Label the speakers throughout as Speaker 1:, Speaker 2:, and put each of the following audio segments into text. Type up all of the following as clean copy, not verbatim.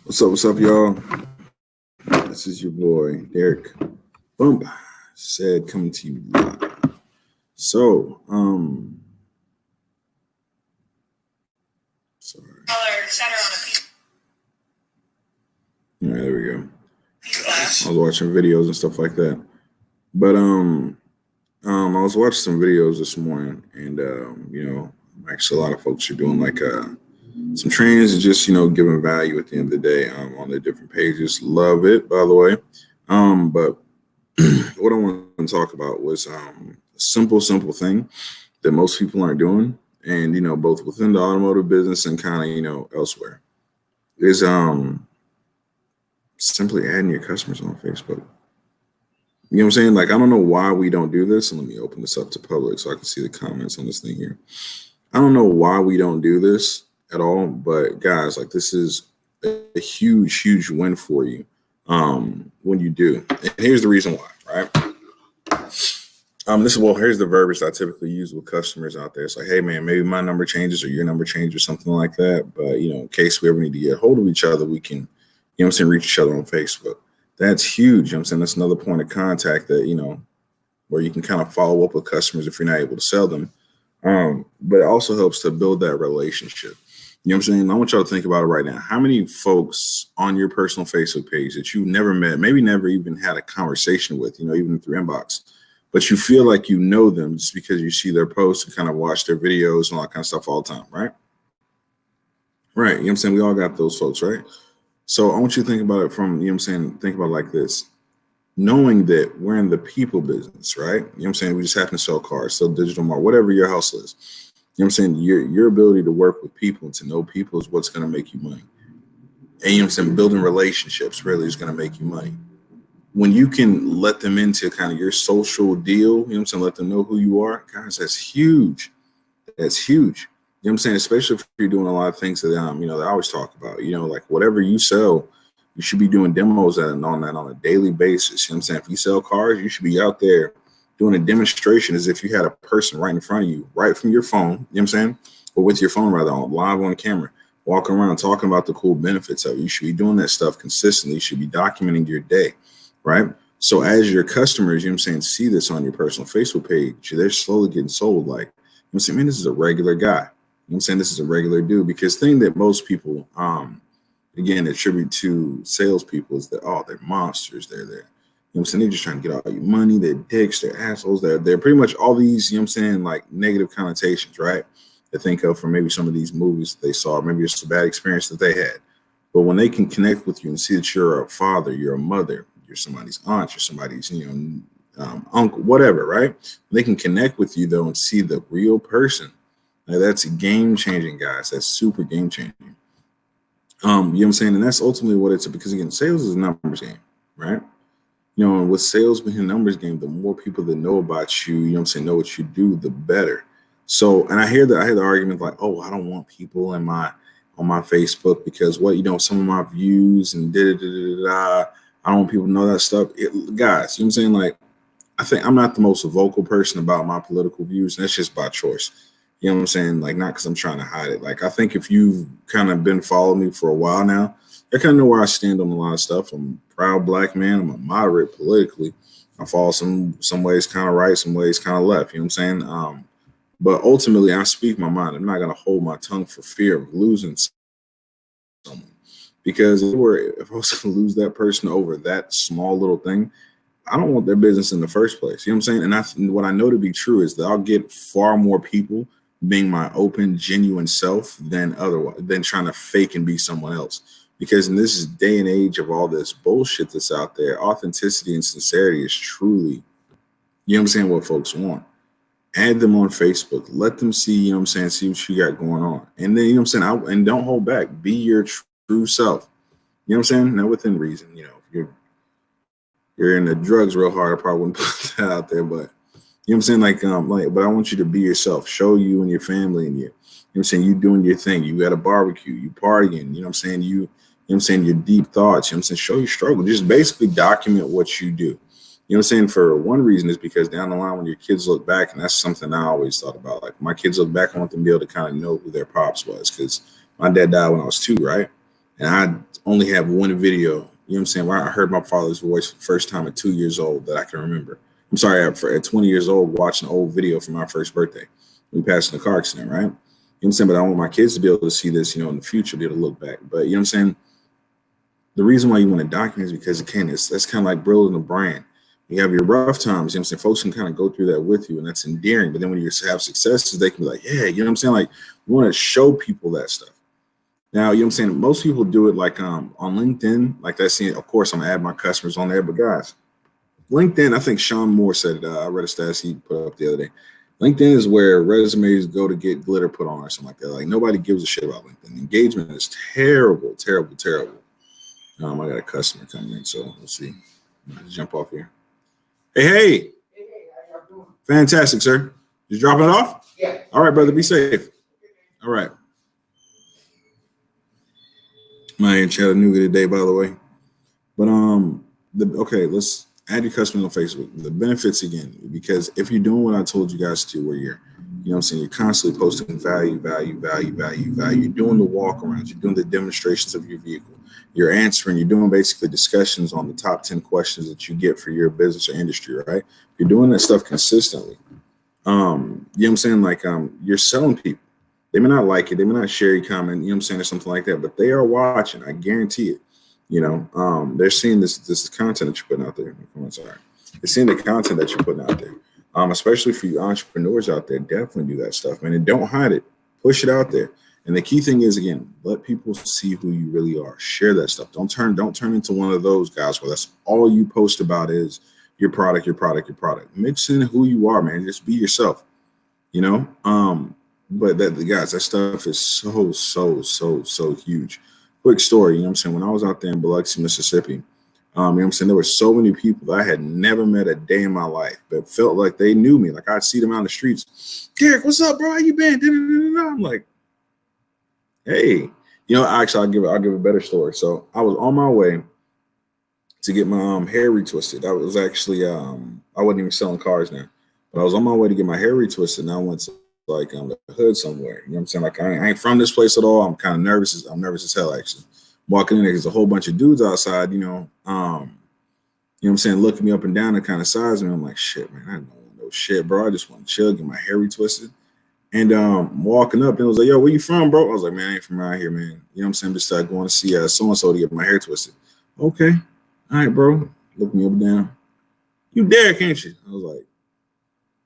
Speaker 1: What's up, y'all? This is your boy, Derek Bump said coming to you live. So, sorry. All right, there we go. I was watching videos and stuff like that. But I was watching some videos this morning, and actually a lot of folks are doing like some trainings and just giving value at the end of the day on their different pages. Love it, by the way. But what I want to talk about was a simple thing that most people aren't doing, and both within the automotive business and kind of elsewhere, is simply adding your customers on Facebook. You know what I'm saying? Like, I don't know why we don't do this. And let me open this up to public so I can see the comments on this thing here. I don't know why we don't do this at all, but guys, like, this is a huge win for you when you do. And here's the reason why, right? Here's the verbiage that I typically use with customers out there. It's like, hey man, maybe my number changes or your number changes or something like that. But in case we ever need to get a hold of each other, we can, reach each other on Facebook. That's huge. That's another point of contact that, where you can kind of follow up with customers if you're not able to sell them. But it also helps to build that relationship. I want y'all to think about it right now. How many folks on your personal Facebook page that you've never met, maybe never even had a conversation with, even through inbox, but you feel like you know them just because you see their posts and kind of watch their videos and all that kind of stuff all the time, right? Right. We all got those folks, right? So I want you to think about it from, think about it like this. Knowing that we're in the people business, right? We just happen to sell cars, sell digital marketing, whatever your hustle is. Your ability to work with people and to know people is what's going to make you money. And building relationships really is going to make you money. When you can let them into kind of your social deal, let them know who you are, guys, that's huge. That's huge. Especially if you're doing a lot of things that, they always talk about, like whatever you sell, you should be doing demos on that on a daily basis. If you sell cars, you should be out there doing a demonstration as if you had a person right in front of you, right from your phone, or with your phone rather, on live on camera, walking around talking about the cool benefits of it. You should be doing that stuff consistently. You should be documenting your day, right? So as your customers, see this on your personal Facebook page, they're slowly getting sold. Like, man, this is a regular guy. This is a regular dude. Because thing that most people, again, attribute to salespeople is that, oh, they're monsters. They're they're just trying to get all your money. They're dicks. They're assholes. They're pretty much all these, like negative connotations, right? To think of from maybe some of these movies that they saw. Maybe it's a bad experience that they had. But when they can connect with you and see that you're a father, you're a mother, you're somebody's aunt, you're somebody's, uncle, whatever, right? They can connect with you though and see the real person. Now that's game changing, guys. That's super game changing. And that's ultimately what it's because again, sales is a numbers game, right? And with sales being a numbers game, the more people that know about you, know what you do, the better. So, and I hear the argument like, oh, I don't want people on my Facebook because some of my views and I don't want people to know that stuff. Guys, like, I think I'm not the most vocal person about my political views, and that's just by choice. Like, not because I'm trying to hide it. Like, I think if you've kind of been following me for a while now, you kind of know where I stand on a lot of stuff. I'm a proud black man. I'm a moderate politically. I fall some ways kind of right, some ways kind of left. But ultimately, I speak my mind. I'm not going to hold my tongue for fear of losing someone. Because if I was going to lose that person over that small little thing, I don't want their business in the first place. And what I know to be true is that I'll get far more people being my open, genuine self than trying to fake and be someone else. Because in this day and age of all this bullshit that's out there, authenticity and sincerity is truly, what folks want. Add them on Facebook. Let them see, see what you got going on. And then, and don't hold back. Be your true self. Now within reason, if you're into drugs real hard, I probably wouldn't put that out there, but but I want you to be yourself. Show you and your family and you doing your thing. You at a barbecue, you partying, your deep thoughts, show your struggle. Just basically document what you do. For one reason is because down the line when your kids look back, and that's something I always thought about. Like, my kids look back, I want them to be able to kind of know who their pops was, because my dad died when I was 2, right? and I only have one video, you know what I'm saying, where I heard my father's voice for the first time at 2 years old that I can remember. I'm sorry, at 20 years old, watching an old video from my first birthday. We passed in a car accident, right? You know what I'm saying? But I want my kids to be able to see this, in the future, be able to look back. But you know what I'm saying? The reason why you want to document is because, again, that's kind of like building a brand. You have your rough times, you know what I'm saying? Folks can kind of go through that with you, and that's endearing. But then when you have successes, they can be like, yeah, you know what I'm saying? Like, we want to show people that stuff. Now, you know what I'm saying? Most people do it like on LinkedIn, like that's, of course, I'm gonna add my customers on there. But guys, LinkedIn, I think Sean Moore said it. I read a stat he put up the other day. LinkedIn is where resumes go to get glitter put on or something like that. Like, nobody gives a shit about LinkedIn. Engagement is terrible, terrible, terrible. I got a customer coming in, so we'll see. I'm gonna jump off here. Hey, fantastic, sir. You dropping it off? Yeah. All right, brother. Be safe. All right. My in Chattanooga today, by the way. But okay, let's add your customers on Facebook. The benefits again, because if you're doing what I told you guys to, where you're, you know what I'm saying, you're constantly posting value. You're doing the walk arounds, you're doing the demonstrations of your vehicle, you're answering, you're doing basically discussions on the top 10 questions that you get for your business or industry, right? You're doing that stuff consistently. You know what I'm saying? Like, you're selling people. They may not like it, they may not share your comment, you know what I'm saying, or something like that, but they are watching. I guarantee it. They're seeing this content that you're putting out there. I'm sorry. They're seeing the content that you're putting out there. Especially for you entrepreneurs out there, definitely do that stuff, man. And don't hide it. Push it out there. And the key thing is, again, let people see who you really are. Share that stuff. Don't turn into one of those guys where that's all you post about is your product. Mix in who you are, man. Just be yourself. But that stuff is so huge. Quick story, you know what I'm saying? When I was out there in Biloxi, Mississippi, you know what I'm saying, there were so many people that I had never met a day in my life, but felt like they knew me. Like, I'd see them out on the streets. Derek, what's up, bro? How you been? I'm like, hey, actually, I'll give a better story. So I was on my way to get my hair retwisted. I was actually I wasn't even selling cars now, but I was on my way to get my hair retwisted, and I went to like on the hood somewhere. You know what I'm saying? Like, I ain't from this place at all. I'm kind of nervous. I'm nervous as hell, actually. Walking in there, there's a whole bunch of dudes outside, you know what I'm saying, looking me up and down and kind of size me. I'm like, shit, man, I don't want no shit, bro. I just want to chill, get my hair retwisted. And walking up, and it was like, yo, where you from, bro? I was like, man, I ain't from around here, man. You know what I'm saying? Just started going to see so-and-so to get my hair twisted. Okay. All right, bro. Look me up and down. You Derek, ain't you? I was like,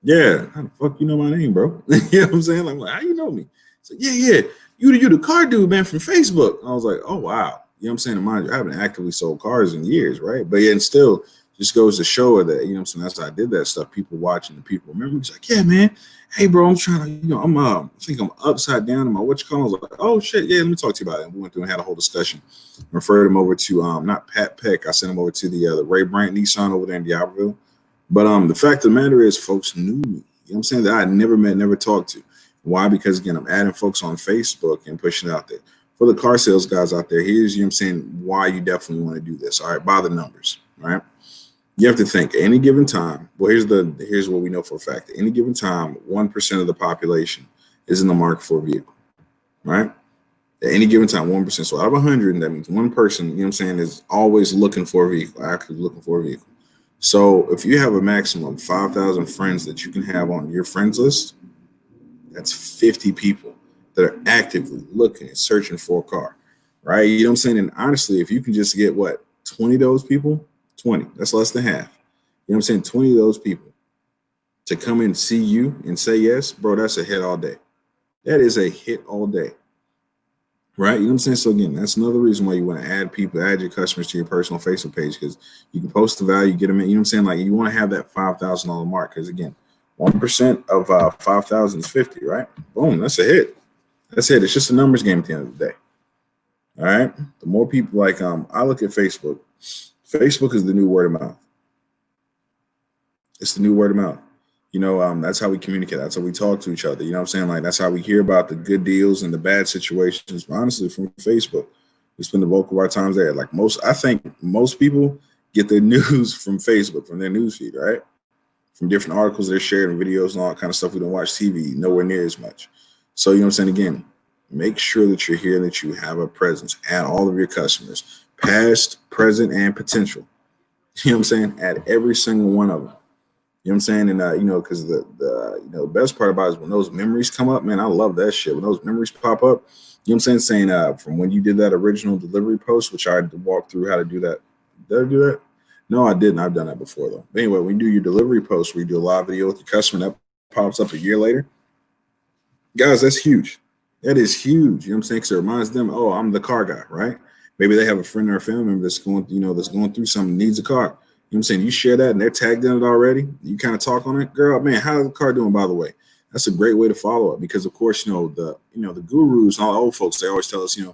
Speaker 1: yeah. How the fuck you know my name, bro? You know what I'm saying? I'm like, how you know me? So yeah. You the car dude, man, from Facebook. I was like, oh, wow. You know what I'm saying? Mind you, I haven't actively sold cars in years, right? But yeah, and still just goes to show that, you know what I'm saying? That's how I did that stuff. People watching, the people remember. He's like, yeah, man. Hey, bro, I'm trying to, I think I'm upside down in my what you call. I was like, oh shit, yeah, let me talk to you about it. And we went through and had a whole discussion. Referred him over to not Pat Peck. I sent him over to the Ray Bryant Nissan over there in Diableville. But the fact of the matter is, folks knew me. You know what I'm saying? That I never met, never talked to. Why? Because again, I'm adding folks on Facebook and pushing it out there. For the car sales guys out there, here's, you know what I'm saying, why you definitely want to do this. All right, by the numbers, right? You have to think at any given time. Well, here's what we know for a fact. At any given time, 1% of the population is in the market for a vehicle, right? At any given time, 1%. So out of 100, that means one person, you know what I'm saying, is always looking for a vehicle, actively looking for a vehicle. So if you have a maximum of 5,000 friends that you can have on your friends list, that's 50 people that are actively looking and searching for a car, right? You know what I'm saying? And honestly, if you can just get 20 of those people, 20, that's less than half. You know what I'm saying? 20 of those people to come and see you and say yes, bro, that's a hit all day. That is a hit all day, right? You know what I'm saying? So again, that's another reason why you want to add your customers to your personal Facebook page, because you can post the value, get them in, you know what I'm saying? Like, you want to have that $5,000 mark, because again, 1% of 5,000 is 50, right? Boom, that's a hit. That's it. It's just a numbers game at the end of the day. All right. The more people, like, I look at Facebook. Facebook is the new word of mouth. It's the new word of mouth. That's how we communicate. That's how we talk to each other. You know what I'm saying? Like, that's how we hear about the good deals and the bad situations. But honestly, from Facebook, we spend the bulk of our times there. Like, I think most people get their news from Facebook, from their news feed, right? From different articles they're sharing, videos and all that kind of stuff. We don't watch TV nowhere near as much. So, you know what I'm saying? Again, Make sure that you're here, that you have a presence at all of your customers, past, present, and potential. You know what I'm saying? At every single one of them. You know what I'm saying? And because the best part about it is when those memories come up, man, I love that shit. When those memories pop up, you know what I'm saying? From when you did that original delivery post, which I walked through how to do that. Did I do that? No, I didn't. I've done that before though. But anyway, when you do your delivery post where you do a live video with your customer that pops up a year later, guys, that's huge. That is huge. You know what I'm saying? Because it reminds them, oh, I'm the car guy, right? Maybe they have a friend or a family member that's going through something, needs a car. You know what I'm saying? You share that and they're tagged in it already. You kind of talk on it. Girl, man, how's the car doing, by the way? That's a great way to follow up because, of course, the gurus and all the old folks, they always tell us, you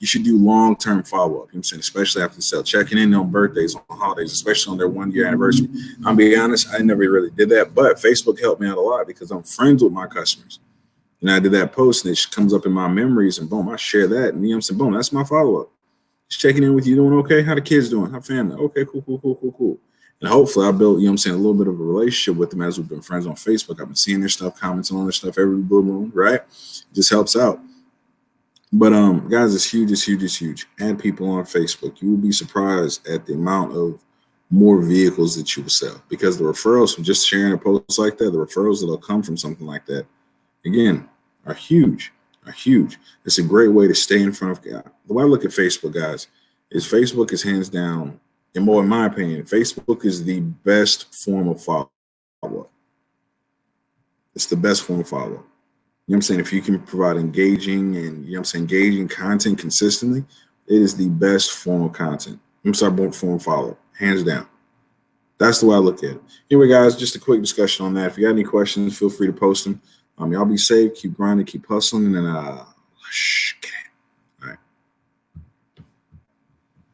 Speaker 1: should do long-term follow-up. You know what I'm saying? Especially after the sale, checking in on birthdays, on holidays, especially on their 1-year anniversary. I'll be honest, I never really did that, but Facebook helped me out a lot because I'm friends with my customers. And I did that post and it comes up in my memories and boom, I share that. And you know what I'm saying? Boom, that's my follow-up. Just checking in with you, doing okay? How the kids doing? How family? Okay, cool. And hopefully I built, you know what I'm saying, a little bit of a relationship with them as we've been friends on Facebook. I've been seeing their stuff, commenting on their stuff every blue moon, right? It just helps out. But guys, it's huge. Add people on Facebook. You will be surprised at the amount of more vehicles that you will sell because the referrals from just sharing a post like that, the referrals that'll come from something like that, again, are huge. It's a great way to stay in front of God. The way I look at Facebook, guys, is Facebook is hands down, and more in my opinion, Facebook is the best form of follow-up. It's the best form of follow-up. You know what I'm saying? If you can provide engaging and, engaging content consistently, it is the best form of content. Form of follow-up, hands down. That's the way I look at it. Anyway, guys, just a quick discussion on that. If you got any questions, feel free to post them. Y'all be safe, keep grinding, keep hustling, and